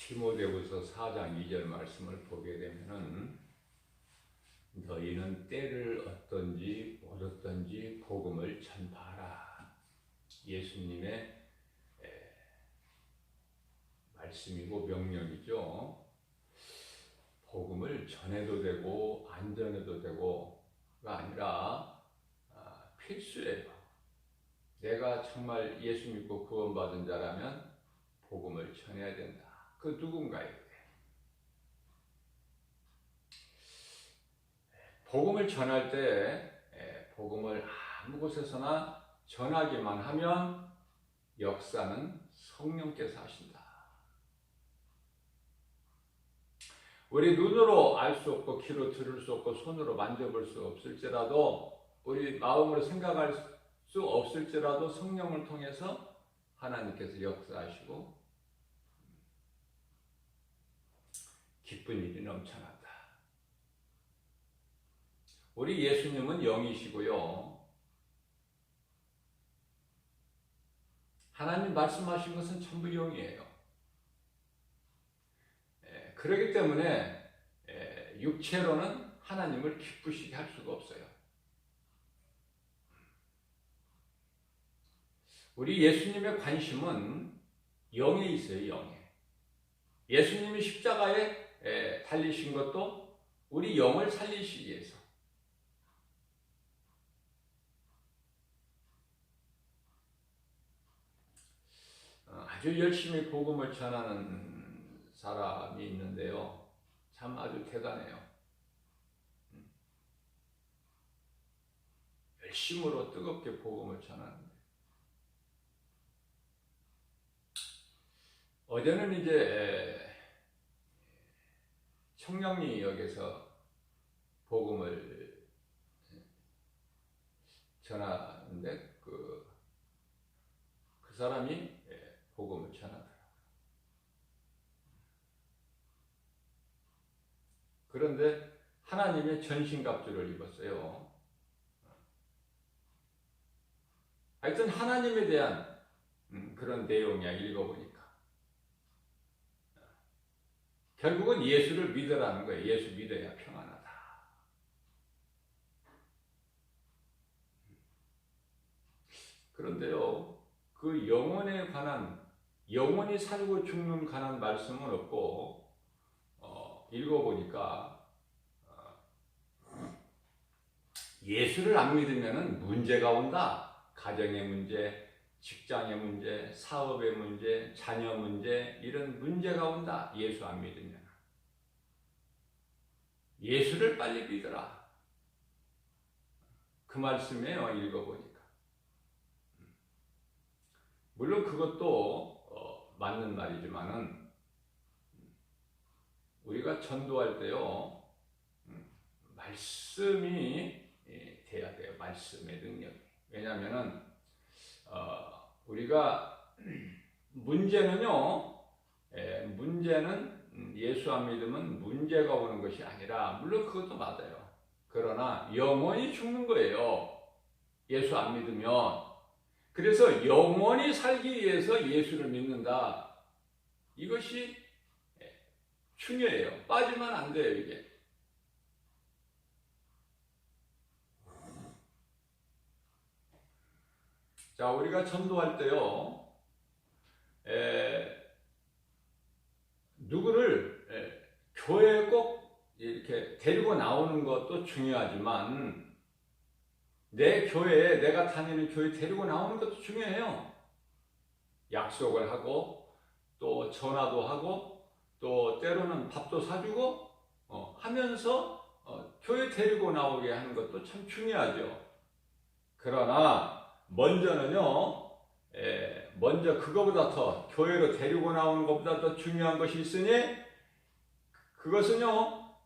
디모데후서 4장 2절 말씀을 보게 되면은 너희는 때를 얻든지 못 얻든지 복음을 전파하라. 예수님의 말씀이고 명령이죠. 복음을 전해도 되고 안 전해도 되고가 아니라 필수예요. 내가 정말 예수 믿고 구원받은 자라면 복음을 전해야 된다. 그 누군가에게. 복음을 전할 때 복음을 아무 곳에서나 전하기만 하면 역사는 성령께서 하신다. 우리 눈으로 알 수 없고 귀로 들을 수 없고 손으로 만져볼 수 없을지라도 우리 마음으로 생각할 수 없을지라도 성령을 통해서 하나님께서 역사하시고 기쁜 일이 넘쳐난다. 우리 예수님은 영이시고요. 하나님 말씀하신 것은 전부 영이에요. 그렇기 때문에 육체로는 하나님을 기쁘시게 할 수가 없어요. 우리 예수님의 관심은 영에 있어요. 영에. 예수님이 십자가에 달리신 것도 우리 영을 살리시기 위해서. 아주 열심히 복음을 전하는 사람이 있는데요. 참 아주 대단해요. 열심으로 뜨겁게 복음을 전하는데. 어제는 이제 청량리역에서 복음을 전하는데 그 사람이 복음을 전하더라고요. 그런데 하나님의 전신갑주를 입었어요. 하여튼 하나님에 대한 그런 내용이야. 읽어보니까 결국은 예수를 믿으라는 거예요. 예수 믿어야 평안하다. 그런데요, 그 영혼에 관한, 영혼이 살고 죽는 관한 말씀은 없고 읽어보니까 예수를 안 믿으면 문제가 온다. 가정의 문제, 직장의 문제, 사업의 문제, 자녀 문제, 이런 문제가 온다. 예수 안 믿으면. 예수를 빨리 믿어라. 그 말씀이에요. 읽어보니까. 물론 그것도 맞는 말이지만은 우리가 전도할 때요, 말씀이 돼야 돼요. 말씀의 능력이. 왜냐하면은 우리가 문제는요, 문제는 예수 안 믿으면 문제가 오는 것이 아니라, 물론 그것도 맞아요. 그러나 영원히 죽는 거예요. 예수 안 믿으면. 그래서 영원히 살기 위해서 예수를 믿는다. 이것이 중요해요. 빠지면 안 돼요, 이게. 자, 우리가 전도할 때요, 누구를 교회에 꼭 이렇게 데리고 나오는 것도 중요하지만, 내 교회에, 내가 다니는 교회 데리고 나오는 것도 중요해요. 약속을 하고, 또 전화도 하고, 또 때로는 밥도 사주고 하면서 교회 데리고 나오게 하는 것도 참 중요하죠. 그러나 먼저는요, 먼저 그거보다 더 교회로 데리고 나오는 것보다 더 중요한 것이 있으니 그것은요,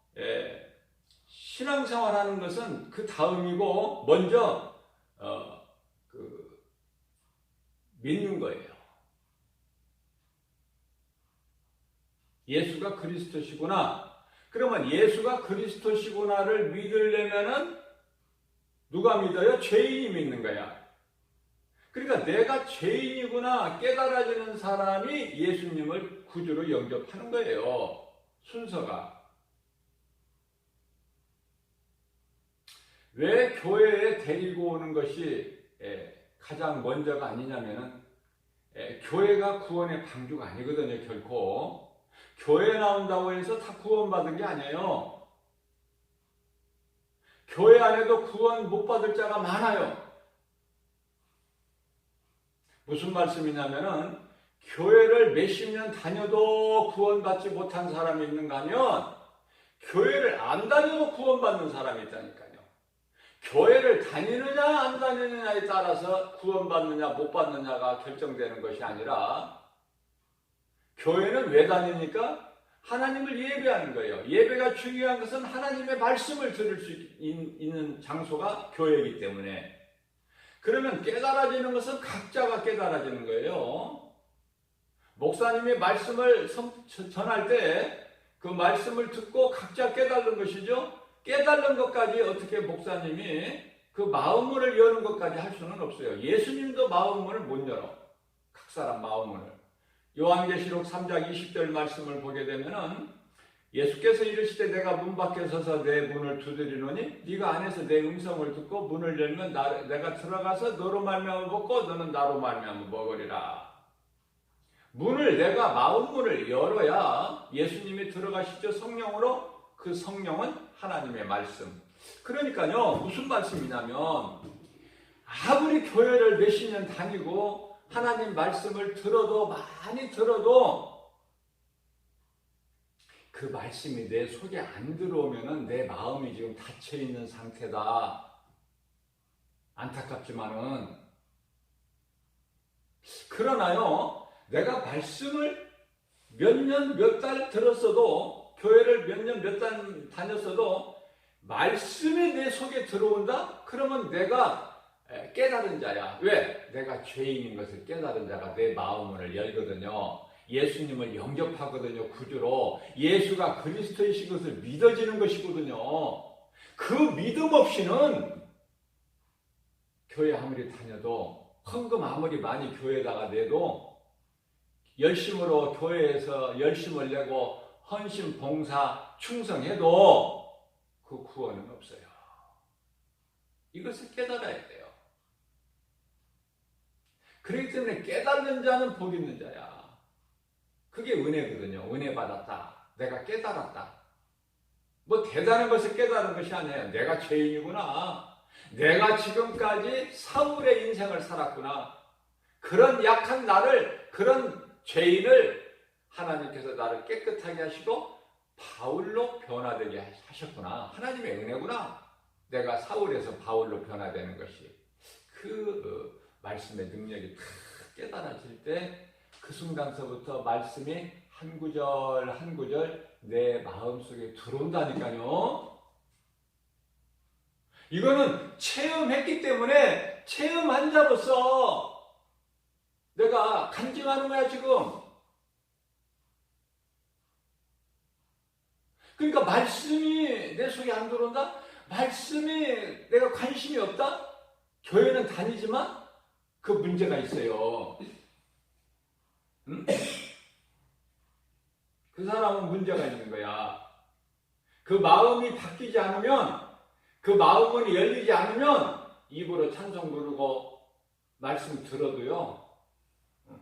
신앙생활 하는 것은 그 다음이고 먼저 믿는 거예요. 예수가 그리스도시구나. 그러면 예수가 그리스도시구나를 믿으려면은 누가 믿어요? 죄인이 믿는 거야. 그러니까 내가 죄인이구나 깨달아지는 사람이 예수님을 구주로 영접하는 거예요. 순서가. 왜 교회에 데리고 오는 것이 가장 먼저가 아니냐면은 교회가 구원의 방주가 아니거든요. 결코. 교회 나온다고 해서 다 구원받은 게 아니에요. 교회 안에도 구원 못 받을 자가 많아요. 무슨 말씀이냐면은 교회를 몇십 년 다녀도 구원받지 못한 사람이 있는가 하면 교회를 안 다녀도 구원받는 사람이 있다니까요. 교회를 다니느냐 안 다니느냐에 따라서 구원받느냐 못 받느냐가 결정되는 것이 아니라 교회는 왜 다니니까? 하나님을 예배하는 거예요. 예배가 중요한 것은 하나님의 말씀을 들을 수 있는 장소가 교회이기 때문에. 그러면 깨달아지는 것은 각자가 깨달아지는 거예요. 목사님이 말씀을 전할 때 그 말씀을 듣고 각자 깨달는 것이죠. 깨달는 것까지 어떻게 목사님이 그 마음문을 여는 것까지 할 수는 없어요. 예수님도 마음문을 못 열어. 각 사람 마음문을. 요한계시록 3장 20절 말씀을 보게 되면은 예수께서 이르시되 내가 문 밖에 서서 내 문을 두드리노니 네가 안에서 내 음성을 듣고 문을 열면 내가 들어가서 너로 말미암아 먹고 너는 나로 말미암아 먹으리라. 문을 내가 마음문을 열어야 예수님이 들어가시죠. 성령으로. 그 성령은 하나님의 말씀. 그러니까요. 무슨 말씀이냐면 아무리 교회를 몇십 년 다니고 하나님 말씀을 들어도 많이 들어도 그 말씀이 내 속에 안 들어오면은 내 마음이 지금 닫혀 있는 상태다. 안타깝지만은 그러나요. 내가 말씀을 몇 년 몇 달 들었어도 교회를 몇 년 몇 달 다녔어도 말씀이 내 속에 들어온다? 그러면 내가 깨달은 자야. 왜? 내가 죄인인 것을 깨달은 자가 내 마음을 열거든요. 예수님을 영접하거든요. 구주로. 예수가 그리스도이신 것을 믿어지는 것이거든요. 그 믿음 없이는 교회 아무리 다녀도 헌금 아무리 많이 교회에다가 내도 열심으로 교회에서 열심을 내고 헌신, 봉사, 충성해도 그 구원은 없어요. 이것을 깨달아야 돼요. 그렇기 때문에 깨닫는 자는 복 있는 자야. 그게 은혜거든요. 은혜 받았다. 내가 깨달았다. 뭐 대단한 것을 깨달은 것이 아니에요. 내가 죄인이구나. 내가 지금까지 사울의 인생을 살았구나. 그런 약한 나를, 그런 죄인을 하나님께서 나를 깨끗하게 하시고 바울로 변화되게 하셨구나. 하나님의 은혜구나. 내가 사울에서 바울로 변화되는 것이. 그 말씀의 능력이 다 깨달아질 때 그 순간서부터 말씀이 한 구절 한 구절 내 마음속에 들어온다니까요. 이거는 체험했기 때문에 체험한 자로서 내가 간증하는 거야 지금. 그러니까 말씀이 내 속에 안 들어온다? 말씀이 내가 관심이 없다? 교회는 다니지만 그 문제가 있어요. 응? 그 사람은 문제가 있는 거야. 그 마음이 바뀌지 않으면, 그 마음문이 열리지 않으면 입으로 찬송 부르고 말씀 들어도요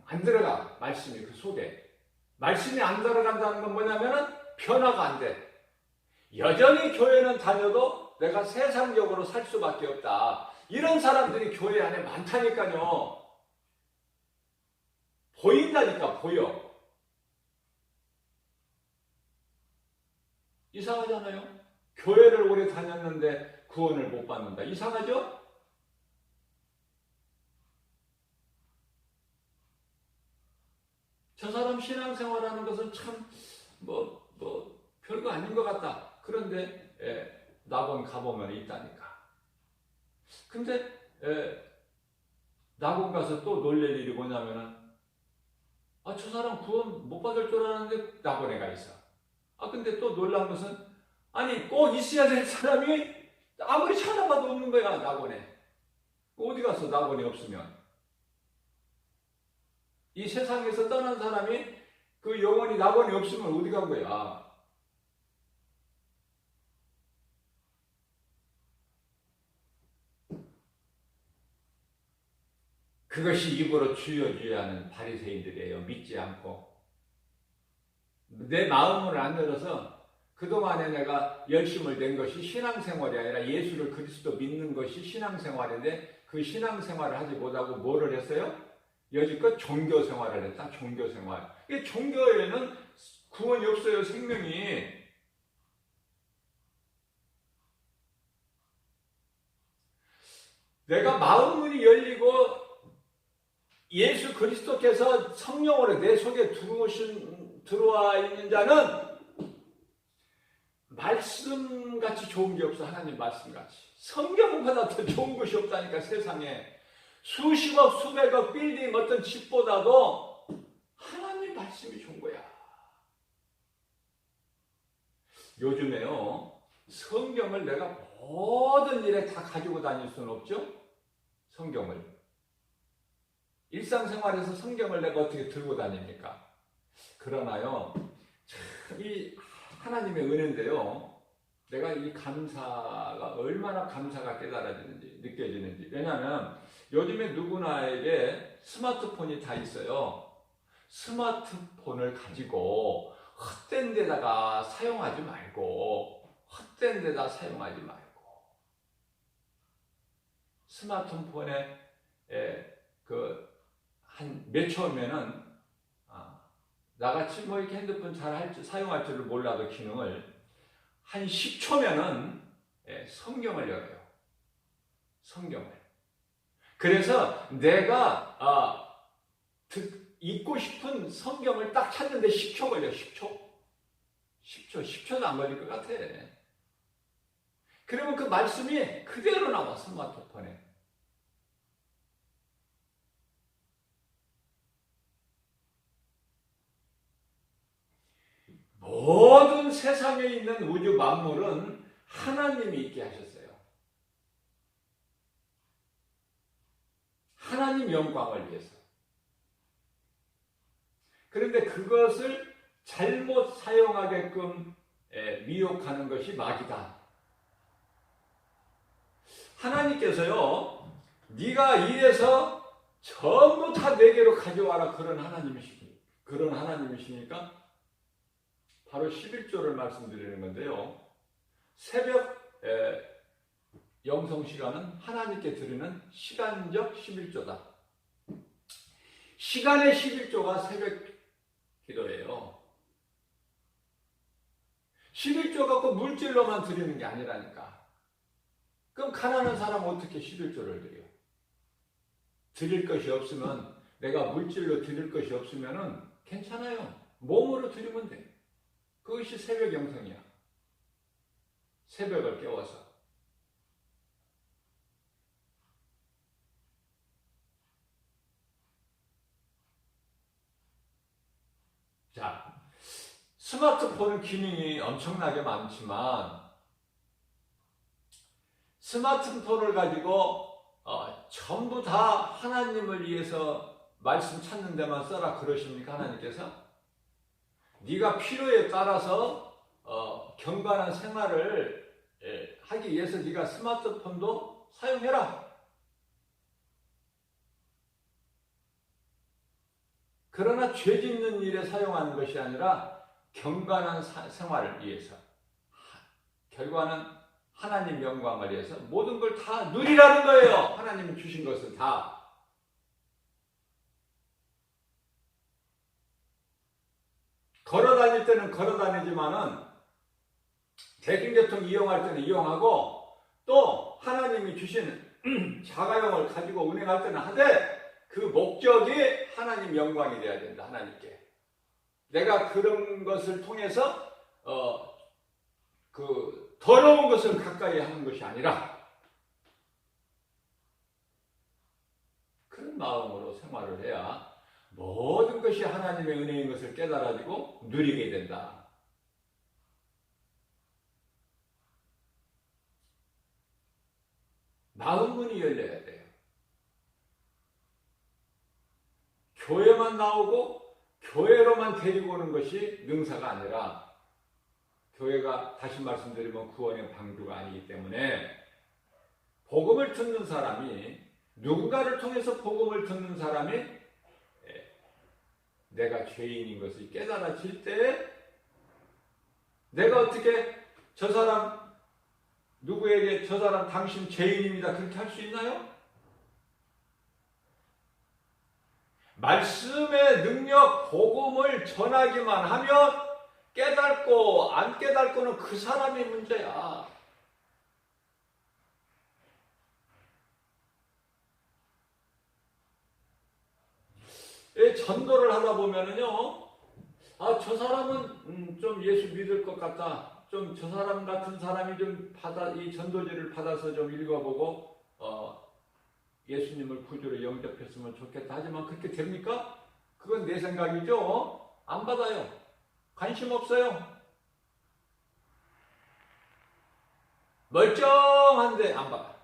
안 들어가. 말씀이 그 속에. 말씀이 안 들어간다는 건 뭐냐면은 변화가 안 돼. 여전히 교회는 다녀도 내가 세상적으로 살 수밖에 없다. 이런 사람들이 교회 안에 많다니까요. 보인다니까, 보여. 이상하잖아요. 교회를 오래 다녔는데 구원을 못 받는다. 이상하죠? 저 사람 신앙생활하는 것은 참 별거 아닌 것 같다. 그런데 낙원 가보면 있다니까. 근데 낙원 가서 또 놀랄 일이 뭐냐면은 저 사람 구원 못 받을 줄 알았는데 낙원에 가 있어. 근데 또 놀란 것은 꼭 있어야 될 사람이 아무리 찾아봐도 없는 거야. 낙원에. 어디 가서 낙원이 없으면. 이 세상에서 떠난 사람이 그 영혼이 낙원이 없으면 어디 간 거야? 그것이 입으로 주여 주여 하는 바리새인들이에요. 믿지 않고. 내 마음을 안 열어서 그동안에 내가 열심을 낸 것이 신앙생활이 아니라 예수를 그리스도 믿는 것이 신앙생활인데 그 신앙생활을 하지 못하고 뭐를 했어요? 여지껏 종교생활을 했다. 종교생활. 이 종교에는 구원이 없어요. 생명이. 내가 마음문이 열리고 예수 그리스도께서 성령으로 내 속에 들어와 있는 자는 말씀같이 좋은 게 없어. 하나님 말씀같이. 성경보다 더 좋은 것이 없다니까. 세상에 수십억 수백억 빌딩 어떤 집보다도 하나님 말씀이 좋은 거야. 요즘에요 성경을 내가 모든 일에 다 가지고 다닐 수는 없죠. 성경을 일상생활에서 성경을 내가 어떻게 들고 다닙니까? 그러나요 이 하나님의 은혜인데요. 내가 이 감사가 얼마나 감사가 깨달아지는지 느껴지는지. 왜냐하면 요즘에 누구나에게 스마트폰이 다 있어요. 스마트폰을 가지고 헛된 데다가 사용하지 말고 스마트폰에 그 한 몇 초면은 나같이 뭐 이렇게 핸드폰 잘 사용할 줄을 몰라도 기능을 한 10초면은 성경을 열어요. 성경을. 그래서 내가 읽고 싶은 성경을 딱 찾는데 10초 걸려. 10초도 안 걸릴 것 같아. 그러면 그 말씀이 그대로 나와. 스마트폰에. 모든 세상에 있는 우주 만물은 하나님이 있게 하셨어요. 하나님 영광을 위해서. 그런데 그것을 잘못 사용하게끔 미혹하는 것이 마귀다. 하나님께서요, 네가 이래서 전부 다 내게로 가져와라 그런 하나님이시니까 바로 11조를 말씀드리는 건데요. 새벽 영성 시간은 하나님께 드리는 시간적 11조다. 시간의 11조가 새벽 기도예요. 11조 갖고 물질로만 드리는 게 아니라니까. 그럼 가난한 사람은 어떻게 11조를 드려? 드릴 것이 없으면, 내가 물질로 드릴 것이 없으면은 괜찮아요. 몸으로 드리면 돼. 그것이 새벽 영성이야. 새벽을 깨워서. 자, 스마트폰 기능이 엄청나게 많지만 스마트폰을 가지고 전부 다 하나님을 위해서 말씀 찾는 데만 써라 그러십니까? 하나님께서? 네가 필요에 따라서 경건한 생활을 하기 위해서 네가 스마트폰도 사용해라. 그러나 죄 짓는 일에 사용하는 것이 아니라 경건한 생활을 위해서, 결과는 하나님 영광을 위해서 모든 걸 다 누리라는 거예요. 하나님이 주신 것을 다. 걸어 다닐 때는 걸어 다니지만은 대중교통 이용할 때는 이용하고, 또 하나님이 주신 자가용을 가지고 운행할 때는 하되, 그 목적이 하나님 영광이 돼야 된다. 하나님께. 내가 그런 것을 통해서 그 더러운 것을 가까이 하는 것이 아니라 그런 마음으로 생활을 해야 모든 것이 하나님의 은혜인 것을 깨달아지고 누리게 된다. 마음문이 열려야 돼요. 교회만 나오고 교회로만 데리고 오는 것이 능사가 아니라, 교회가 다시 말씀드리면 구원의 방주가 아니기 때문에 복음을 듣는 사람이, 누군가를 통해서 복음을 듣는 사람이 내가 죄인인 것을 깨달아질 때, 내가 어떻게 저 사람 누구에게 저 사람 당신 죄인입니다 그렇게 할 수 있나요? 말씀의 능력, 복음을 전하기만 하면 깨닫고 안 깨닫고는 그 사람의 문제야. 전도를 하다 보면은요, 저 사람은 좀 예수 믿을 것 같다. 좀 저 사람 같은 사람이 좀 이 전도지를 받아서 좀 읽어보고, 예수님을 구주로 영접했으면 좋겠다. 하지만 그렇게 됩니까? 그건 내 생각이죠. 안 받아요. 관심 없어요. 멀쩡한데 안 받아.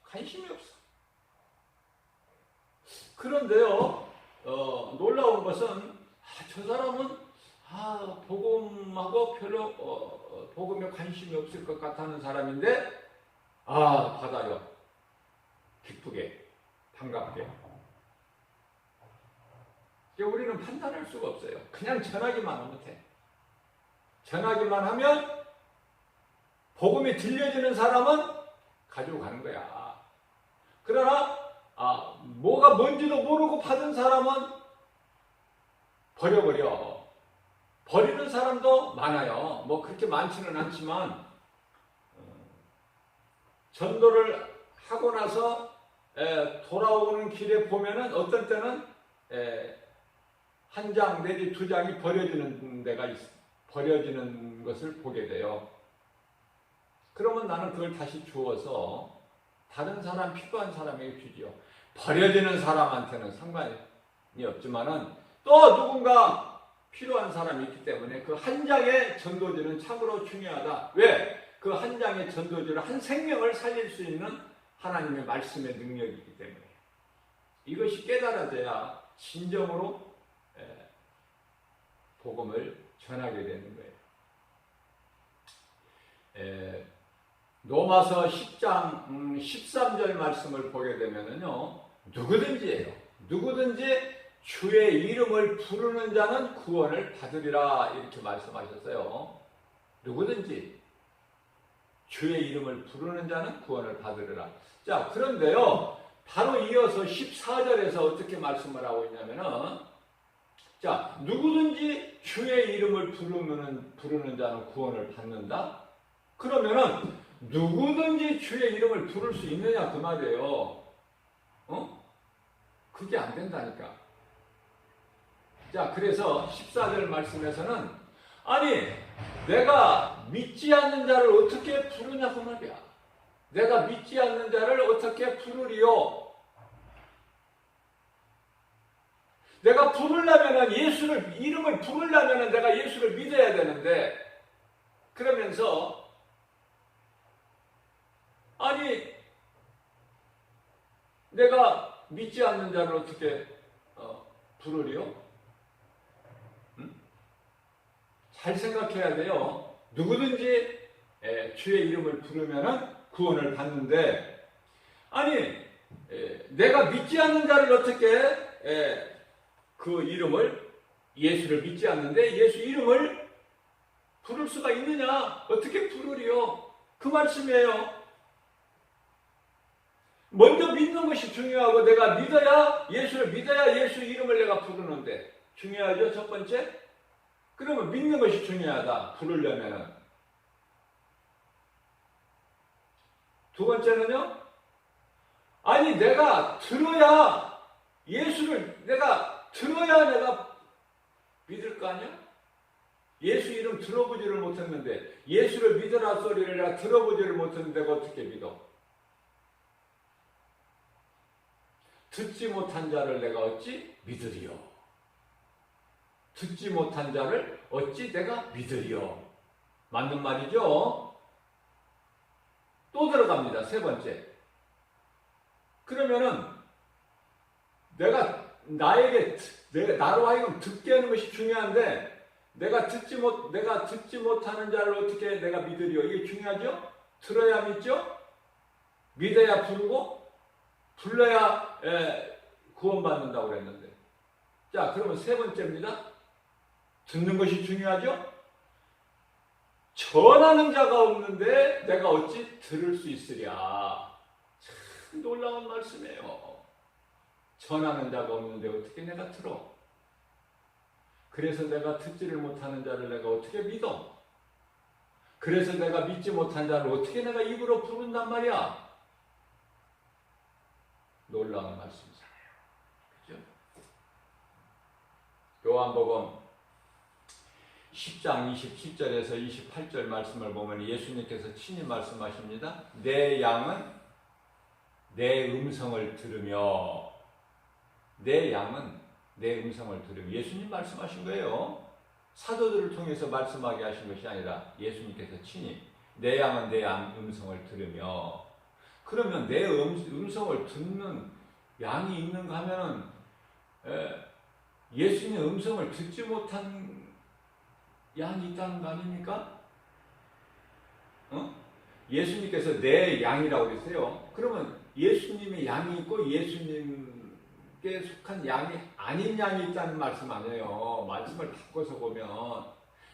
관심이 없어. 그런데요, 놀라운 것은, 저 사람은, 복음하고 별로, 복음에 관심이 없을 것 같다는 사람인데, 받아요. 기쁘게, 반갑게. 우리는 판단할 수가 없어요. 그냥 전하기만 하면 돼. 전하기만 하면, 복음이 들려지는 사람은 가지고 가는 거야. 그러나, 뭐가 뭔지도 모르고 받은 사람은 버려버려. 버리는 사람도 많아요. 뭐 그렇게 많지는 않지만, 전도를 하고 나서 돌아오는 길에 보면은 어떤 때는 한 장 내지 두 장이 버려지는 것을 보게 돼요. 그러면 나는 그걸 다시 주워서 다른 사람, 필요한 사람에게 주지요. 버려지는 사람한테는 상관이 없지만은 또 누군가 필요한 사람이 있기 때문에 그 한 장의 전도지는 참으로 중요하다. 왜? 그 한 장의 전도지로 한 생명을 살릴 수 있는 하나님의 말씀의 능력이기 때문에 이것이 깨달아져야 진정으로 복음을 전하게 되는 거예요. 로마서 10장 13절 말씀을 보게 되면은요, 누구든지 주의 이름을 부르는 자는 구원을 받으리라 이렇게 말씀하셨어요. 누구든지 주의 이름을 부르는 자는 구원을 받으리라. 자, 그런데요, 바로 이어서 14절에서 어떻게 말씀을 하고 있냐면은, 자, 누구든지 주의 이름을 부르는 자는 구원을 받는다? 그러면은 누구든지 주의 이름을 부를 수 있느냐 그 말이에요. 그게 안 된다니까. 자, 그래서 14절 말씀에서는, 내가 믿지 않는 자를 어떻게 부르냐 그 말이야. 내가 믿지 않는 자를 어떻게 부르리요? 내가 부르려면은 이름을 부르려면은 내가 예수를 믿어야 되는데, 그러면서 내가 믿지 않는 자를 어떻게 부르리요? 잘 생각해야 돼요. 누구든지 주의 이름을 부르면은 구원을 받는데, 내가 믿지 않는 자를 어떻게 그 이름을, 예수를 믿지 않는데 예수 이름을 부를 수가 있느냐? 어떻게 부르리요? 그 말씀이에요. 먼저 믿는 것이 중요하고, 내가 예수를 믿어야 예수 이름을 내가 부르는데, 중요하죠, 첫 번째? 그러면 믿는 것이 중요하다, 부르려면은. 두 번째는요, 내가 들어야, 예수를 내가 믿을 거 아니야? 예수 이름 들어보지를 못했는데, 예수를 믿으라 소리를 내가 들어보지를 못했는데 어떻게 믿어? 듣지 못한 자를 내가 어찌 믿으리요? 듣지 못한 자를 어찌 내가 믿으리요? 맞는 말이죠? 또 들어갑니다. 세 번째. 그러면은 내가 나로 하여금 듣게 하는 것이 중요한데, 내가 듣지 못하는 자를 어떻게 내가 믿으리요? 이게 중요하죠? 들어야 믿죠? 믿어야 부르고, 불러야 구원받는다고 그랬는데. 자, 그러면 세 번째입니다. 듣는 것이 중요하죠? 전하는 자가 없는데 내가 어찌 들을 수 있으랴. 참 놀라운 말씀이에요. 전하는 자가 없는데 어떻게 내가 들어? 그래서 내가 듣지를 못하는 자를 내가 어떻게 믿어? 그래서 내가 믿지 못한 자를 어떻게 내가 입으로 부른단 말이야? 놀라운 말씀이잖아요. 그죠? 요한복음 10장 27절에서 28절 말씀을 보면 예수님께서 친히 말씀하십니다. 내 양은 내 음성을 들으며, 내 양은 내 음성을 들으며, 예수님 말씀하신 거예요. 사도들을 통해서 말씀하게 하신 것이 아니라 예수님께서 친히 내 양은 내 음성을 들으며. 그러면 내 음성을 듣는 양이 있는가 하면은 예수님의 음성을 듣지 못한 양이 있다는 거 아닙니까? 예수님께서 내 양이라고 그랬어요. 그러면 예수님의 양이 있고 예수님께 속한 양이 아닌 양이 있다는 말씀 아니에요. 말씀을 바꿔서 보면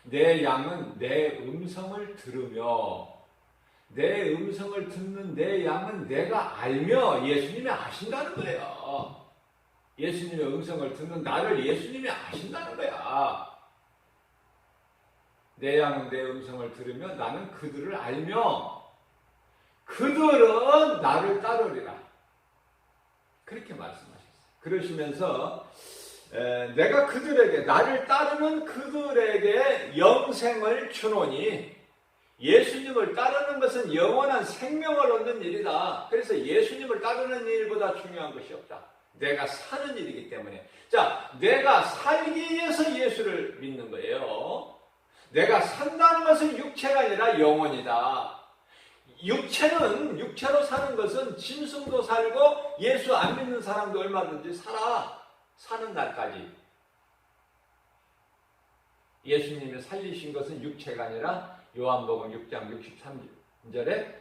내 양은 내 음성을 들으며, 내 음성을 듣는 내 양은 내가 알며 예수님이 아신다는 거예요. 예수님의 음성을 듣는 나를 예수님이 아신다는 거야. 내 양은 내 음성을 들으며 나는 그들을 알며 그들은 나를 따르리라. 그렇게 말씀하셨어요. 그러시면서 내가 그들에게, 나를 따르는 그들에게 영생을 주노니, 예수님을 따르는 것은 영원한 생명을 얻는 일이다. 그래서 예수님을 따르는 일보다 중요한 것이 없다. 내가 사는 일이기 때문에. 자, 내가 살기 위해서 예수를 믿는 거예요. 내가 산다는 것은 육체가 아니라 영혼이다. 육체로 사는 것은 짐승도 살고 예수 안 믿는 사람도 얼마든지 사는 날까지. 예수님이 살리신 것은 육체가 아니라 요한복음 6장 63절에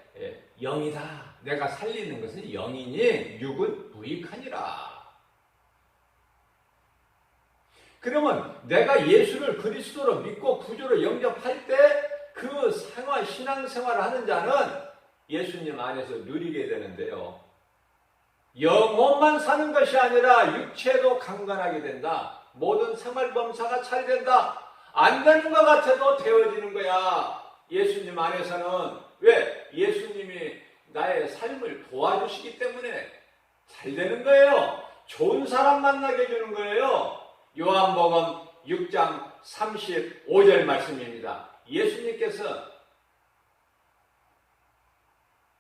영이다. 내가 살리는 것은 영이니 육은 무익하니라. 그러면 내가 예수를 그리스도로 믿고 구주로 영접할 때 그 신앙생활을 하는 자는 예수님 안에서 누리게 되는데요. 영혼만 사는 것이 아니라 육체도 강건하게 된다. 모든 생활범사가 잘 된다. 안 되는 것 같아도 되어지는 거야. 예수님 안에서는. 왜? 예수님이 나의 삶을 도와주시기 때문에 잘 되는 거예요. 좋은 사람 만나게 해주는 거예요. 요한복음 6장 35절 말씀입니다. 예수님께서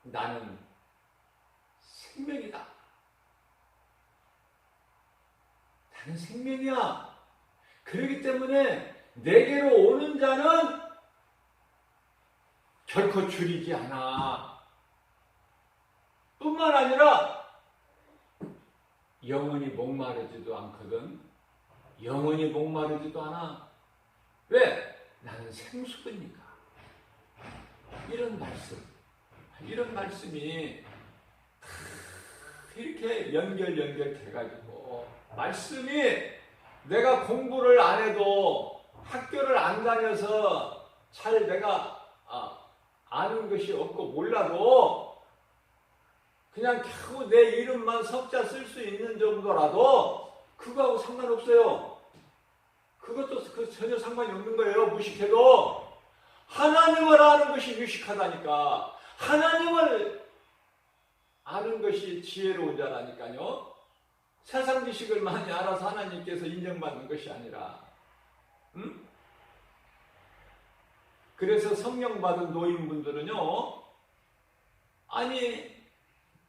나는 생명이다. 나는 생명이야. 그렇기 때문에 내게로 오는 자는 결코 줄이지 않아. 뿐만 아니라 영원히 목마르지도 않거든. 영원히 목마르지도 않아. 왜? 나는 생수니까. 이런 말씀이 이렇게 연결돼가지고, 말씀이 내가 공부를 안 해도 학교를 안 다녀서 잘 내가 아는 것이 없고 몰라도 그냥 겨우 내 이름만 석자 쓸 수 있는 정도라도 그거하고 상관없어요. 그것도 전혀 상관이 없는 거예요. 무식해도. 하나님을 아는 것이 유식하다니까. 하나님을 아는 것이 지혜로운 자라니까요. 세상 지식을 많이 알아서 하나님께서 인정받는 것이 아니라. 그래서 성령 받은 노인분들은요, 아니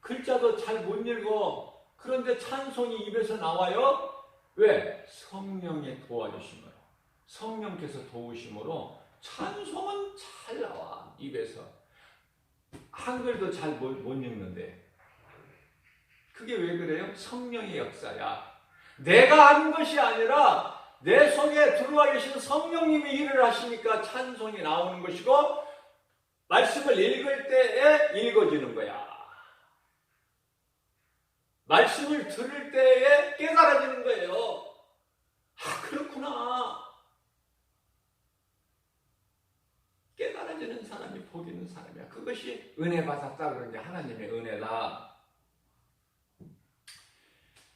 글자도 잘 못 읽어. 그런데 찬송이 입에서 나와요. 왜? 성령의 도와주심으로, 성령께서 도우심으로 찬송은 잘 나와. 입에서. 한글도 잘 못 읽는데. 그게 왜 그래요? 성령의 역사야. 내가 하는 것이 아니라 내 속에 들어와 계신 성령님이 일을 하시니까 찬송이 나오는 것이고 말씀을 읽을 때에 읽어지는 거야. 말씀을 들을 때에 깨달아지는 거예요. 아, 그렇구나. 깨달아지는 사람이 복 있는 사람이야. 그것이 은혜 받았다 그런 게 하나님의 은혜다.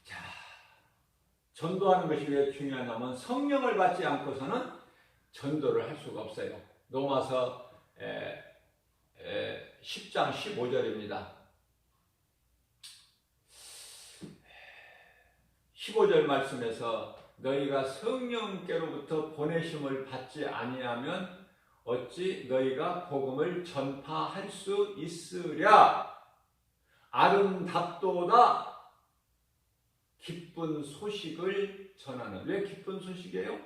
자, 전도하는 것이 왜 중요하냐면 성령을 받지 않고서는 전도를 할 수가 없어요. 로마서 10장 15절입니다. 15절 말씀에서 너희가 성령께로부터 보내심을 받지 아니하면 어찌 너희가 복음을 전파할 수 있으랴. 아름답도다 기쁜 소식을 전하는. 왜 기쁜 소식이에요?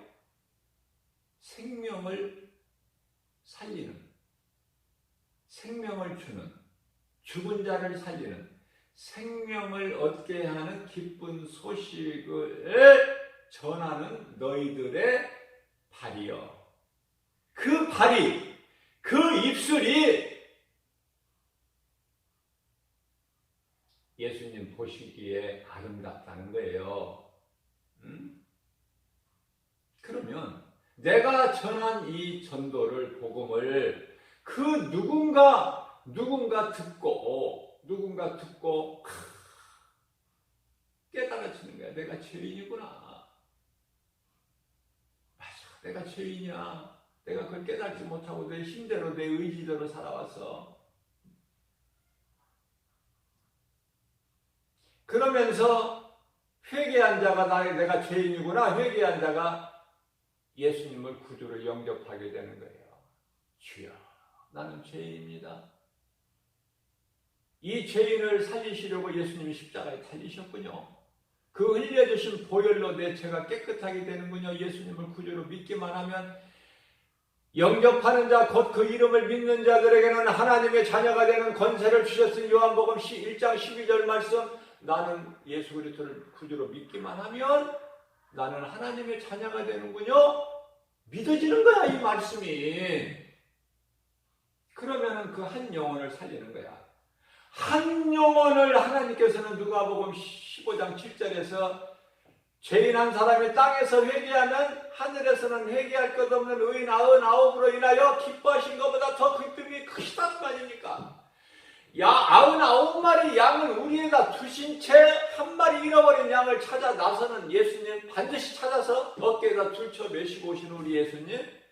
생명을 살리는, 생명을 주는, 죽은 자를 살리는, 생명을 얻게 하는 기쁜 소식을 전하는 너희들의 발이여. 그 발이, 그 입술이 예수님 보시기에 아름답다는 거예요. 그러면 내가 전한 이 전도를, 복음을 그 누군가 듣고 깨달아지는 거야. 내가 죄인이구나. 맞아, 내가 죄인이야. 내가 그걸 깨닫지 못하고 내 힘대로, 내 의지대로 살아왔어. 그러면서 회개한 자가 내가 죄인이구나. 회개한 자가 예수님을 구주로 영접하게 되는 거예요. 주여, 나는 죄인입니다. 이 죄인을 살리시려고 예수님이 십자가에 달리셨군요. 그 흘려주신 보혈로 내 죄가 깨끗하게 되는군요. 예수님을 구주로 믿기만 하면 영접하는 자, 곧 그 이름을 믿는 자들에게는 하나님의 자녀가 되는 권세를 주셨으니 요한복음 1장 12절 말씀, 나는 예수 그리스도를 구주로 믿기만 하면 나는 하나님의 자녀가 되는군요. 믿어지는 거야, 이 말씀이. 그러면은 그 한 영혼을 살리는 거야. 한 영혼을 하나님께서는 누가복음 15장 7절에서 죄인 한 사람이 땅에서 회개하면 하늘에서는 회개할 것 없는 의인 99으로 인하여 기뻐하신 것보다 더 기쁨이 크시다는 거 아닙니까? 99마리 양을 우리에다 두신 채 한 마리 잃어버린 양을 찾아 나서는 예수님, 반드시 찾아서 어깨에다 들쳐 메시고 오신 우리 예수님,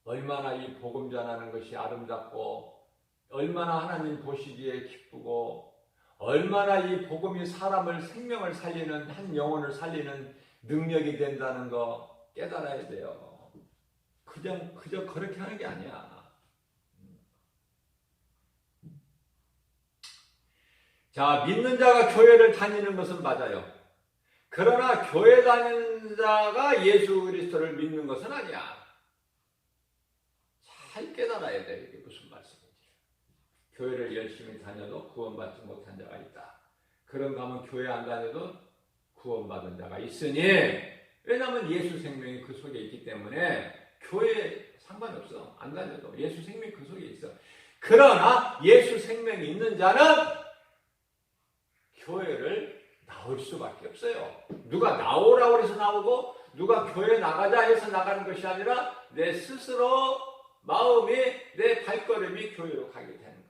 얼마나 이 복음 전하는 것이 아름답고 얼마나 하나님 보시기에 기쁘고 얼마나 이 복음이 사람을, 생명을 살리는, 한 영혼을 살리는 능력이 된다는 거 깨달아야 돼요. 그저 그렇게 하는 게 아니야. 자, 믿는 자가 교회를 다니는 것은 맞아요. 그러나 교회 다니는 자가 예수 그리스도를 믿는 것은 아니야. 잘 깨달아야 돼. 이게 무슨 말씀인지. 교회를 열심히 다녀도 구원받지 못한 자가 있다. 그런가 하면 교회 안 다녀도 구원받은 자가 있으니, 왜냐하면 예수 생명이 그 속에 있기 때문에 교회에 상관없어. 안 다녀도 예수 생명이 그 속에 있어. 그러나 예수 생명이 있는 자는 교회를 나올 수밖에 없어요. 누가 나오라고 해서 나오고 누가 교회 나가자 해서 나가는 것이 아니라 내 스스로 마음이, 내 발걸음이 교회로 가게 되는 거예요.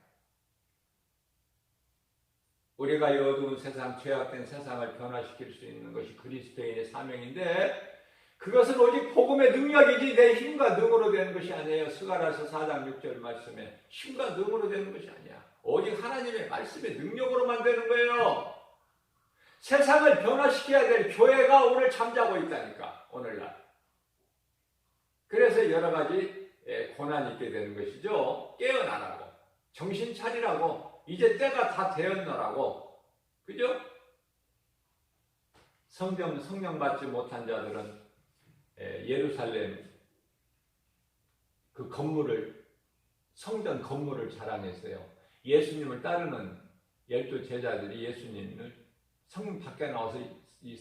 우리가 이 어두운 세상, 죄악된 세상을 변화시킬 수 있는 것이 그리스도인의 사명인데, 그것은 오직 복음의 능력이지 내 힘과 능으로 되는 것이 아니에요. 스가랴서 4장 6절 말씀에 힘과 능으로 되는 것이 아니야. 오직 하나님의 말씀의 능력으로만 되는 거예요. 세상을 변화시켜야 될 교회가 오늘 잠자고 있다니까, 오늘날. 그래서 여러 가지 고난이 있게 되는 것이죠. 깨어나라고, 정신 차리라고, 이제 때가 다 되었노라고. 그죠? 성령 받지 못한 자들은 예루살렘 그 건물을, 성전 건물을 자랑했어요. 예수님을 따르는 12 제자들이 예수님을 성문 밖에 나와서 이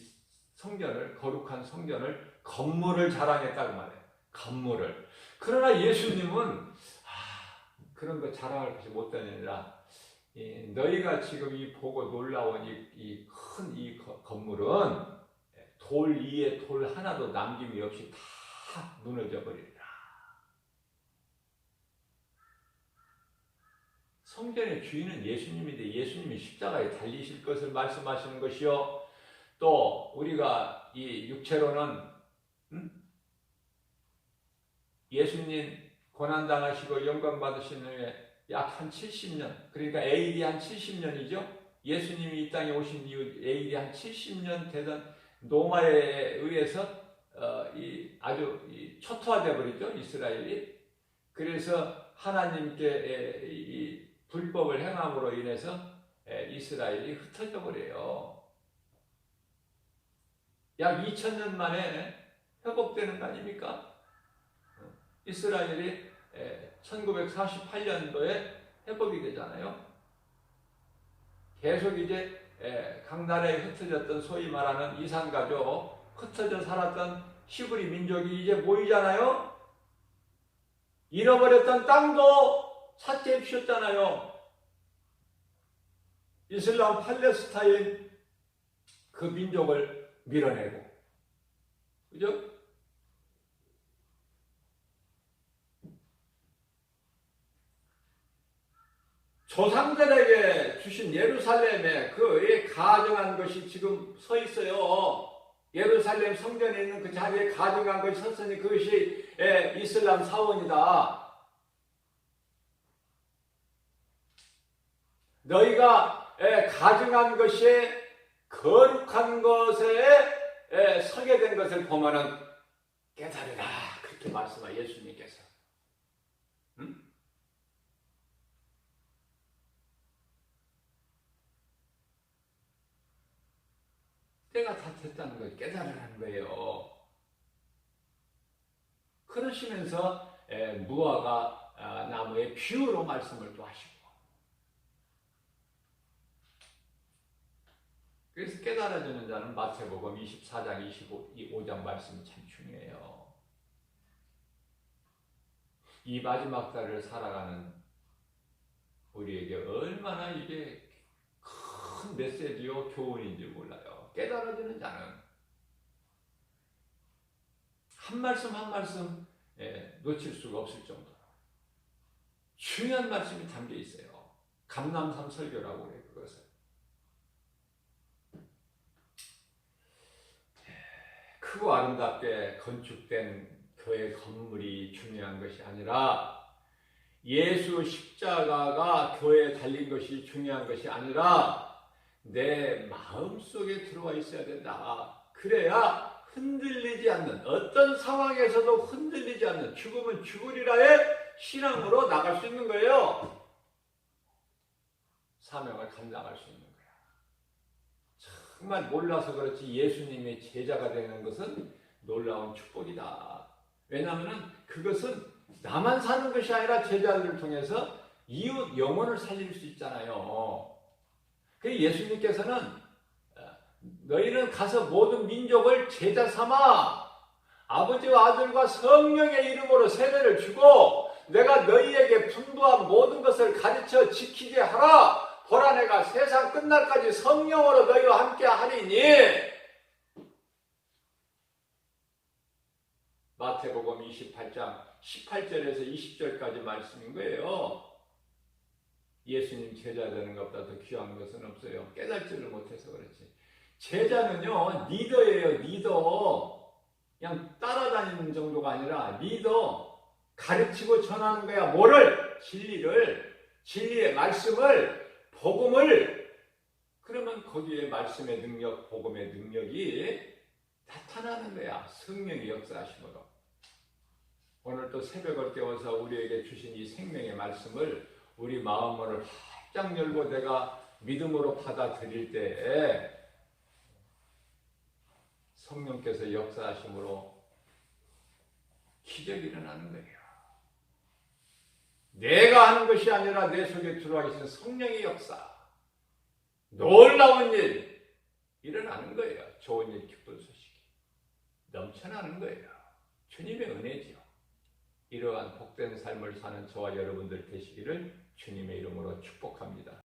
성전을, 거룩한 성전을, 건물을 자랑했다고 말해요. 건물을. 그러나 예수님은 그런 거 자랑할 것이 못 되느니라. 너희가 지금 이 보고 놀라운 이 큰 이 건물은 돌 위에 돌 하나도 남김이 없이 다 무너져 버리리라. 성전의 주인은 예수님인데 예수님이 십자가에 달리실 것을 말씀하시는 것이요. 또 우리가 이 육체로는 예수님 고난당하시고 영광받으신 후에 약 한 70년, 그러니까 AD 한 70년이죠. 예수님이 이 땅에 오신 이후 AD 한 70년 되던 로마에 의해서 아주 초토화되어 버리죠, 이스라엘이. 그래서 하나님께 이 불법을 행함으로 인해서 이스라엘이 흩어져 버려요. 약 2000년 만에 회복되는 거 아닙니까? 이스라엘이 1948년도에 회복이 되잖아요. 계속 이제 각 나라에 흩어졌던 소위 말하는 이산가족, 흩어져 살았던 히브리 민족이 이제 모이잖아요. 잃어버렸던 땅도 찾게 해주셨잖아요. 이슬람 팔레스타인 그 민족을 밀어내고, 그죠? 조상들에게 주신 예루살렘에 그 가정한 것이 지금 서 있어요. 예루살렘 성전에 있는 그 자리에 가정한 것이 섰으니 그것이 이슬람 사원이다. 너희가 가정한 것이 거룩한 것에 서게 된 것을 보면은 깨달으라. 그렇게 말씀하 예수님께서. 때가 다 됐다는 걸 깨달으라는 거예요. 그러시면서 무화과 나무의 비유로 말씀을 또 하시고, 그래서 깨달아지는 자는 마태복음 24장 25장 말씀이 참 중요해요. 이 마지막 달을 살아가는 우리에게 얼마나 이게 큰 메시지요 교훈인지 몰라요. 깨달아지는 자는 한 말씀 한 말씀 놓칠 수가 없을 정도로 중요한 말씀이 담겨 있어요. 감람산 설교라고 그래요. 그것을 크고 아름답게 건축된 교회 건물이 중요한 것이 아니라, 예수 십자가가 교회에 달린 것이 중요한 것이 아니라 내 마음속에 들어와 있어야 된다. 그래야 흔들리지 않는, 어떤 상황에서도 흔들리지 않는, 죽으면 죽으리라의 신앙으로 나갈 수 있는 거예요. 사명을 감당할 수 있는 거예요. 정말 몰라서 그렇지 예수님의 제자가 되는 것은 놀라운 축복이다. 왜냐하면 그것은 나만 사는 것이 아니라 제자들을 통해서 이웃 영혼을 살릴 수 있잖아요. 그 예수님께서는 너희는 가서 모든 민족을 제자 삼아 아버지와 아들과 성령의 이름으로 세례를 주고 내가 너희에게 분부한 모든 것을 가르쳐 지키게 하라. 보라, 내가 세상 끝날까지 성령으로 너희와 함께 하리니. 마태복음 28장 18절에서 20절까지 말씀인 거예요. 예수님 제자 되는 것보다 더 귀한 것은 없어요. 깨달지를 못해서 그렇지. 제자는요, 리더예요. 리더. 그냥 따라다니는 정도가 아니라 리더. 가르치고 전하는 거야. 뭐를? 진리를. 진리의 말씀을, 복음을. 그러면 거기에 말씀의 능력, 복음의 능력이 나타나는 거야. 성령의 역사하심으로. 오늘 또 새벽을 깨워서 우리에게 주신 이 생명의 말씀을 우리 마음을 활짝 열고 내가 믿음으로 받아들일 때에 성령께서 역사하심으로 기적이 일어나는 거예요. 내가 하는 것이 아니라 내 속에 들어와 계신 성령의 역사, 놀라운 일, 일어나는 거예요. 좋은 일, 기쁜 소식이 넘쳐나는 거예요. 주님의 은혜지요. 이러한 복된 삶을 사는 저와 여러분들 되시기를 주님의 이름으로 축복합니다.